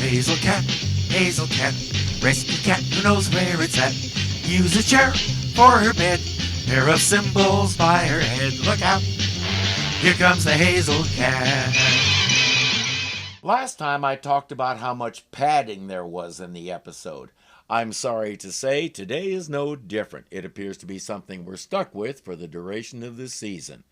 Hazelcat, Hazelcat, rescue cat who knows where it's at. Use a chair for her bed, pair of cymbals by her head. Look out, here comes the Hazelcat. Last time I talked about how much padding there was in the episode. I'm sorry to say today is no different. It appears to be something we're stuck with for the duration of this season.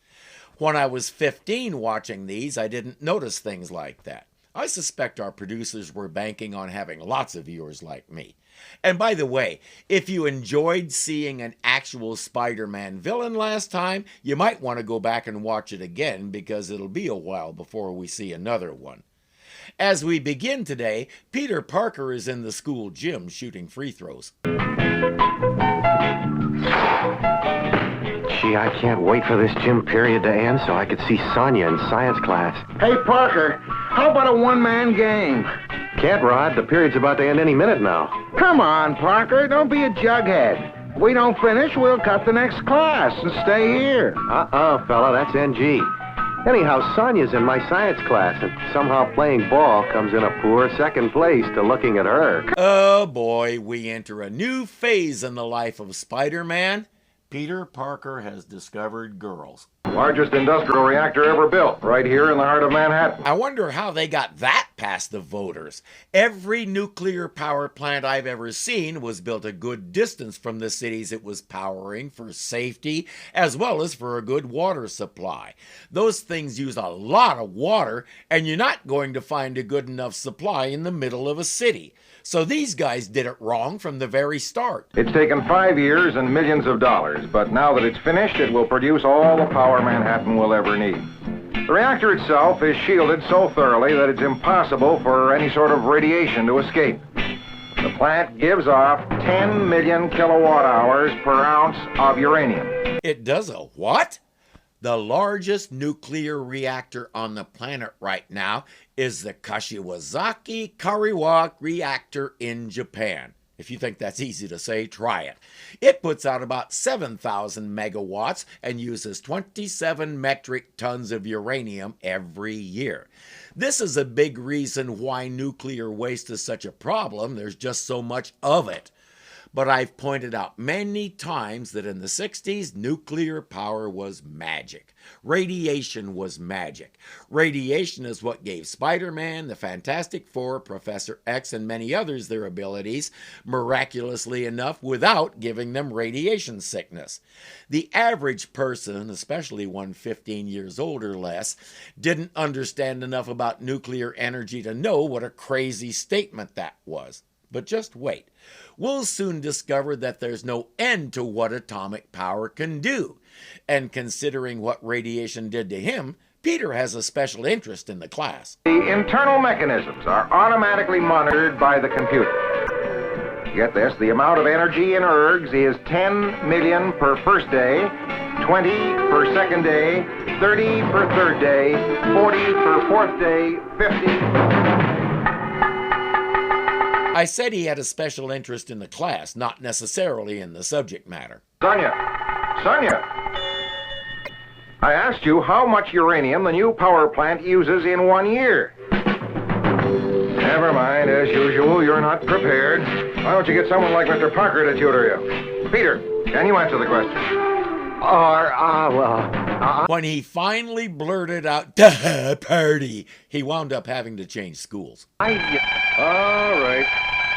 When I was 15 watching these, I didn't notice things like that. I suspect our producers were banking on having lots of viewers like me. And by the way, if you enjoyed seeing an actual Spider-Man villain last time, you might want to go back and watch it again because it'll be a while before we see another one. As we begin today, Peter Parker is in the school gym shooting free throws. Gee, I can't wait for this gym period to end so I could see Sonia in science class. Hey, Parker, how about a one-man game? Can't, Rod. The period's about to end any minute now. Come on, Parker, don't be a jughead. If we don't finish, we'll cut the next class and stay here. Fella, that's NG. Anyhow, Sonia's in my science class, and somehow playing ball comes in a poor second place to looking at her. Oh boy, we enter a new phase in the life of Spider-Man. Peter Parker has discovered girls. Largest industrial reactor ever built, right here in the heart of Manhattan. I wonder how they got that past the voters. Every nuclear power plant I've ever seen was built a good distance from the cities it was powering for safety, as well as for a good water supply. Those things use a lot of water, and you're not going to find a good enough supply in the middle of a city. So these guys did it wrong from the very start. It's taken 5 years and millions of dollars, but now that it's finished, it will produce all the power Manhattan will ever need. The reactor itself is shielded so thoroughly that it's impossible for any sort of radiation to escape. The plant gives off 10 million kilowatt hours per ounce of uranium. It does a what? The largest nuclear reactor on the planet right now is the Kashiwazaki Kariwa reactor in Japan. If you think that's easy to say, try it. It puts out about 7,000 megawatts and uses 27 metric tons of uranium every year. This is a big reason why nuclear waste is such a problem. There's just so much of it. But I've pointed out many times that in the 60s, nuclear power was magic. Radiation was magic. Radiation is what gave Spider-Man, the Fantastic Four, Professor X, and many others their abilities, miraculously enough, without giving them radiation sickness. The average person, especially one 15 years old or less, didn't understand enough about nuclear energy to know what a crazy statement that was. But just wait. We'll soon discover that there's no end to what atomic power can do. And considering what radiation did to him, Peter has a special interest in the class. The internal mechanisms are automatically monitored by the computer. Get this, the amount of energy in ergs is 10 million per first day, 20 per second day, 30 per third day, 40 per fourth day, 50... I said he had a special interest in the class, not necessarily in the subject matter. Sonia! I asked you how much uranium the new power plant uses in 1 year. Never mind, as usual, you're not prepared. Why don't you get someone like Mr. Parker to tutor you? Peter, can you answer the question? When he finally blurted out, "Duh, party," he wound up having to change schools. All right.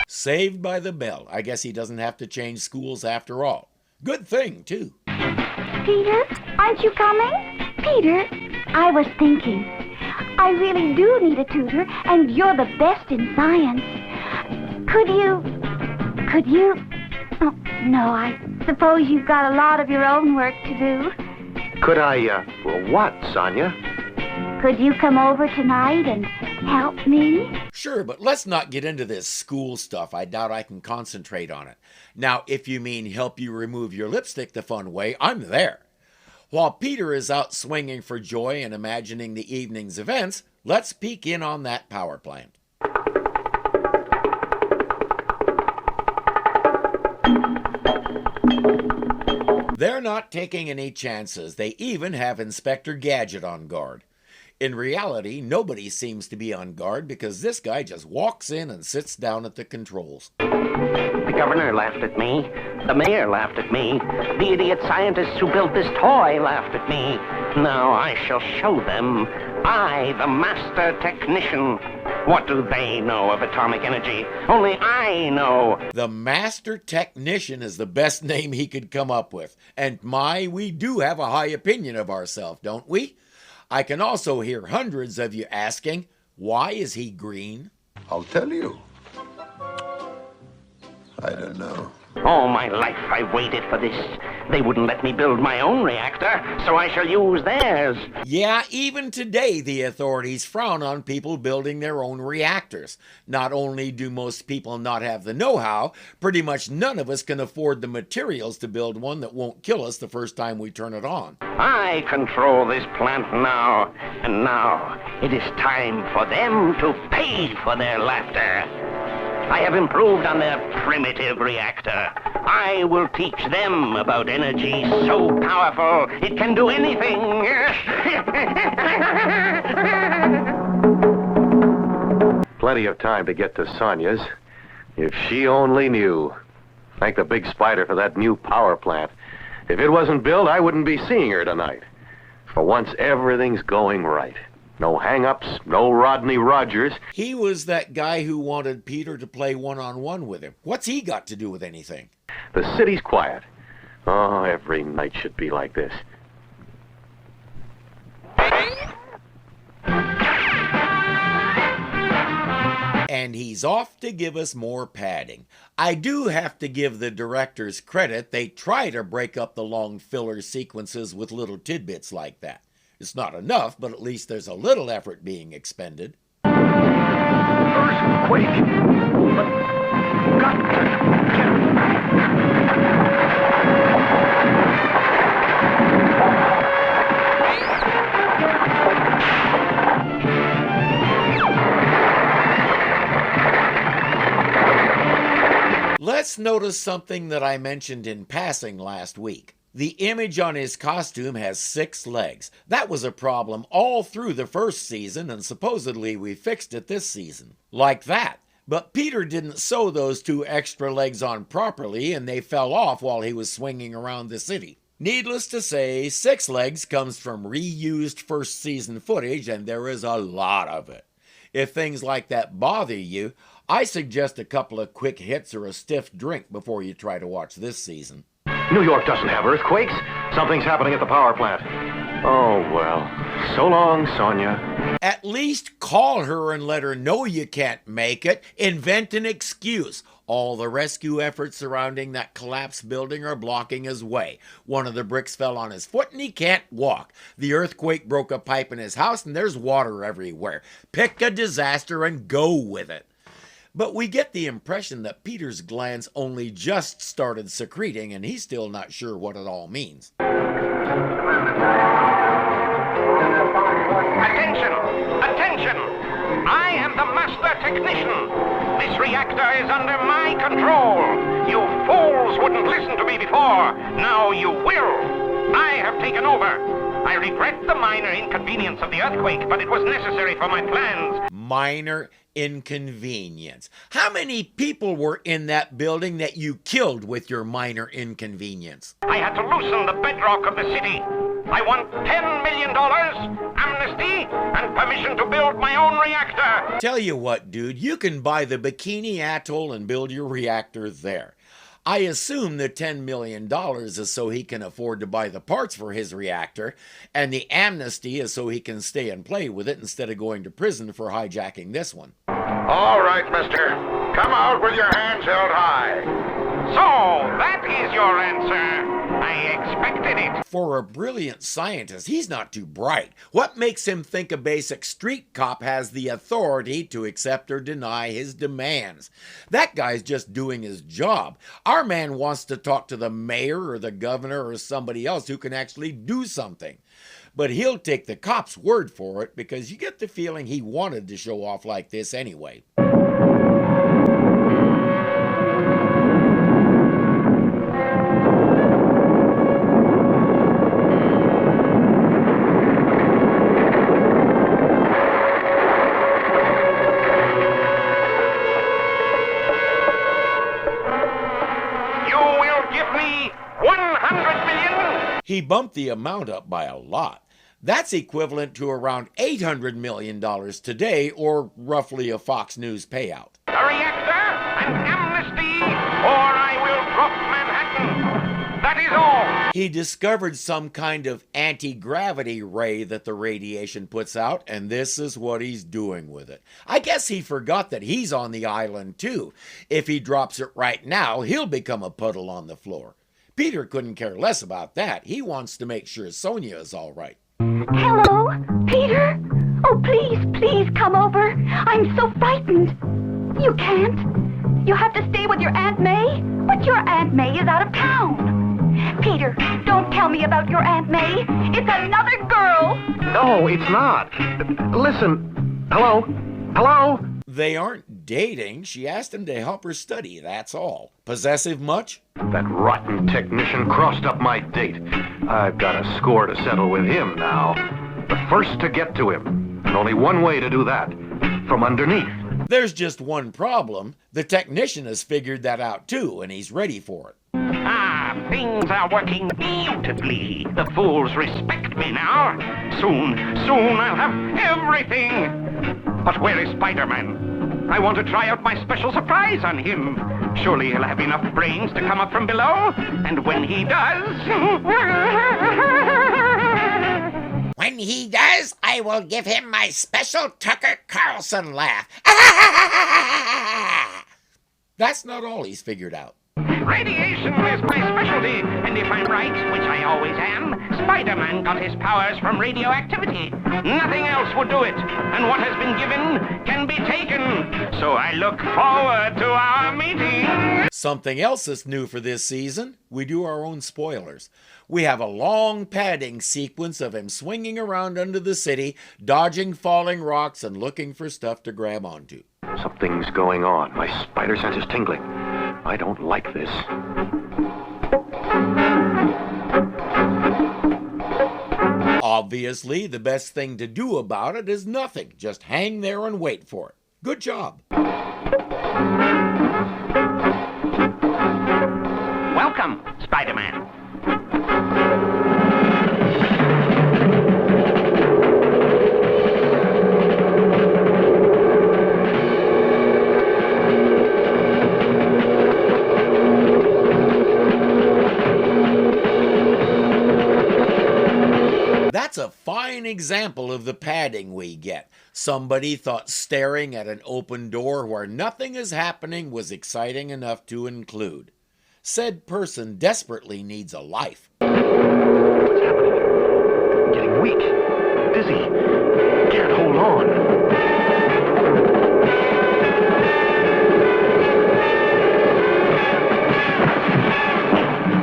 Saved by the bell. I guess he doesn't have to change schools after all. Good thing, too. Peter, aren't you coming? Peter, I was thinking, I really do need a tutor, and you're the best in science. Could you? Oh, no, I suppose you've got a lot of your own work to do. Could I, what, Sonia? Could you come over tonight and help me? Sure, but let's not get into this school stuff. I doubt I can concentrate on it. Now, if you mean help you remove your lipstick the fun way, I'm there. While Peter is out swinging for joy and imagining the evening's events, let's peek in on that power plant. They're not taking any chances. They even have Inspector Gadget on guard. In reality, nobody seems to be on guard because this guy just walks in and sits down at the controls. The governor laughed at me. The mayor laughed at me. The idiot scientists who built this toy laughed at me. Now I shall show them. I, the master technician. What do they know of atomic energy? Only I know. The master technician is the best name he could come up with. And we do have a high opinion of ourselves, don't we? I can also hear hundreds of you asking, why is he green? I'll tell you. I don't know. All my life I waited for this. They wouldn't let me build my own reactor, so I shall use theirs. Yeah, even today the authorities frown on people building their own reactors. Not only do most people not have the know-how, pretty much none of us can afford the materials to build one that won't kill us the first time we turn it on. I control this plant now, and now it is time for them to pay for their laughter. I have improved on their primitive reactor. I will teach them about energy so powerful it can do anything. Plenty of time to get to Sonia's. If she only knew. Thank the big spider for that new power plant. If it wasn't built, I wouldn't be seeing her tonight. For once, everything's going right. No hang-ups, no Rodney Rogers. He was that guy who wanted Peter to play one-on-one with him. What's he got to do with anything? The city's quiet. Oh, every night should be like this. And he's off to give us more padding. I do have to give the directors credit. They try to break up the long filler sequences with little tidbits like that. It's not enough, but at least there's a little effort being expended. Earthquake! But got to Let's notice something that I mentioned in passing last week. The image on his costume has 6 legs. That was a problem all through the first season, and supposedly we fixed it this season. Like that. But Peter didn't sew those 2 extra legs on properly, and they fell off while he was swinging around the city. Needless to say, 6 legs comes from reused first season footage, and there is a lot of it. If things like that bother you, I suggest a couple of quick hits or a stiff drink before you try to watch this season. New York doesn't have earthquakes. Something's happening at the power plant. Oh, well. So long, Sonia. At least call her and let her know you can't make it. Invent an excuse. All the rescue efforts surrounding that collapsed building are blocking his way. One of the bricks fell on his foot and he can't walk. The earthquake broke a pipe in his house and there's water everywhere. Pick a disaster and go with it. But we get the impression that Peter's glands only just started secreting and he's still not sure what it all means. Attention! Attention! I am the master technician. This reactor is under my control. You fools wouldn't listen to me before. Now you will. I have taken over. I regret the minor inconvenience of the earthquake, but it was necessary for my plans. Minor inconvenience. How many people were in that building that you killed with your minor inconvenience? I had to loosen the bedrock of the city. I want $10 million, amnesty, and permission to build my own reactor. Tell you what, dude, you can buy the Bikini Atoll and build your reactor there. I assume the $10 million is so he can afford to buy the parts for his reactor, and the amnesty is so he can stay and play with it instead of going to prison for hijacking this one. All right, mister. Come out with your hands held high. So, that is your answer. I expected it. For a brilliant scientist, he's not too bright. What makes him think a basic street cop has the authority to accept or deny his demands? That guy's just doing his job. Our man wants to talk to the mayor or the governor or somebody else who can actually do something. But he'll take the cop's word for it because you get the feeling he wanted to show off like this anyway. He bumped the amount up by a lot. That's equivalent to around $800 million today, or roughly a Fox News payout. A reactor, an amnesty, or I will drop Manhattan. That is all. He discovered some kind of anti-gravity ray that the radiation puts out, and this is what he's doing with it. I guess he forgot that he's on the island too. If he drops it right now, he'll become a puddle on the floor. Peter couldn't care less about that. He wants to make sure Sonia is all right. Hello, Peter? Oh, please, please come over. I'm so frightened. You can't. You have to stay with your Aunt May. But your Aunt May is out of town. Peter, don't tell me about your Aunt May. It's another girl. No, it's not. Listen. Hello? Hello? They aren't dating. She asked him to help her study, that's all. Possessive much? That rotten technician crossed up my date. I've got a score to settle with him now. The first to get to him. And only one way to do that. From underneath. There's just one problem. The technician has figured that out too, and he's ready for it. Ah, things are working beautifully. The fools respect me now. Soon I'll have everything. But where is Spiderman? I want to try out my special surprise on him. Surely he'll have enough brains to come up from below. And when he does... When he does, I will give him my special Tucker Carlson laugh. That's not all he's figured out. Radiation is my specialty, and if I'm right, which I always am, Spiderman got his powers from radioactivity. Nothing else would do it, and what has been given can be taken. So I look forward to our meeting. Something else that's new for this season, we do our own spoilers. We have a long padding sequence of him swinging around under the city, dodging falling rocks and looking for stuff to grab onto. Something's going on. My spider sense is tingling. I don't like this. Obviously, the best thing to do about it is nothing. Just hang there and wait for it. Good job. Welcome, Spider-Man. That's a fine example of the padding we get. Somebody thought staring at an open door where nothing is happening was exciting enough to include. Said person desperately needs a life. What's happening? I'm getting weak. Dizzy. Can't hold on.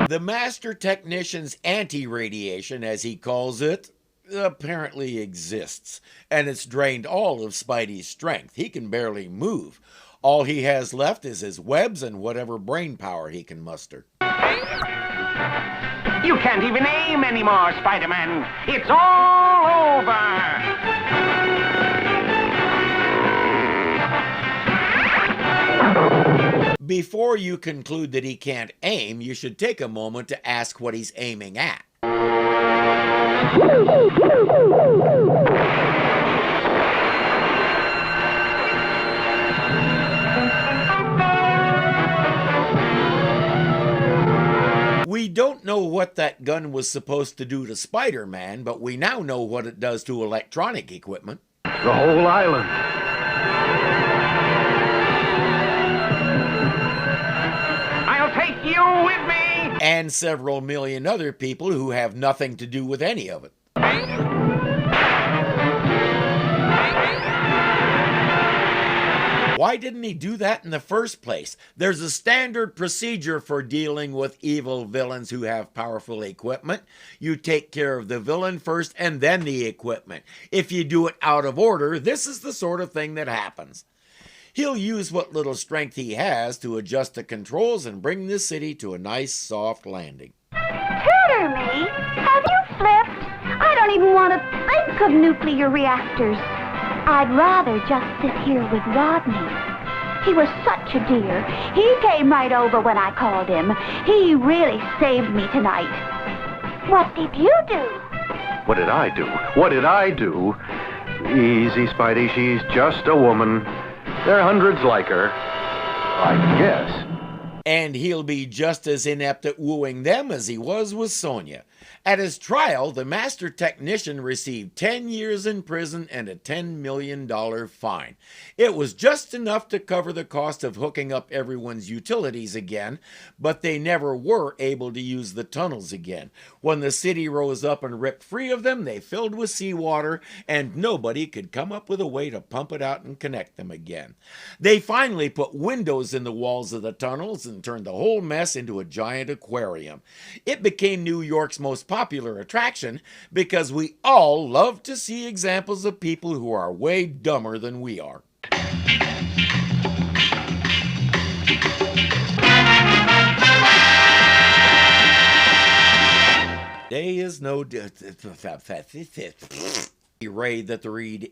The master technician's anti-radiation, as he calls it, apparently exists, and it's drained all of Spidey's strength. He can barely move. All he has left is his webs and whatever brain power he can muster. You can't even aim anymore, Spider-Man. It's all over. Before you conclude that he can't aim, you should take a moment to ask what he's aiming at. We don't know what that gun was supposed to do to Spider-Man, but we now know what it does to electronic equipment. The whole island. I'll take you with me. And several million other people who have nothing to do with any of it. Why didn't he do that in the first place? There's a standard procedure for dealing with evil villains who have powerful equipment. You take care of the villain first and then the equipment. If you do it out of order, this is the sort of thing that happens. He'll use what little strength he has to adjust the controls and bring this city to a nice soft landing. Tutor me? Have you flipped? I don't even want to think of nuclear reactors. I'd rather just sit here with Rodney. He was such a dear. He came right over when I called him. He really saved me tonight. What did you do? What did I do? What did I do? Easy, Spidey. She's just a woman. There are hundreds like her. I guess. And he'll be just as inept at wooing them as he was with Sonia. At his trial, the master technician received 10 years in prison and a $10 million fine. It was just enough to cover the cost of hooking up everyone's utilities again, but they never were able to use the tunnels again. When the city rose up and ripped free of them, they filled with seawater, and nobody could come up with a way to pump it out and connect them again. They finally put windows in the walls of the tunnels and turned the whole mess into a giant aquarium. It became New York's most popular attraction because we all love to see examples of people who are way dumber than we are. Day is no raid that the read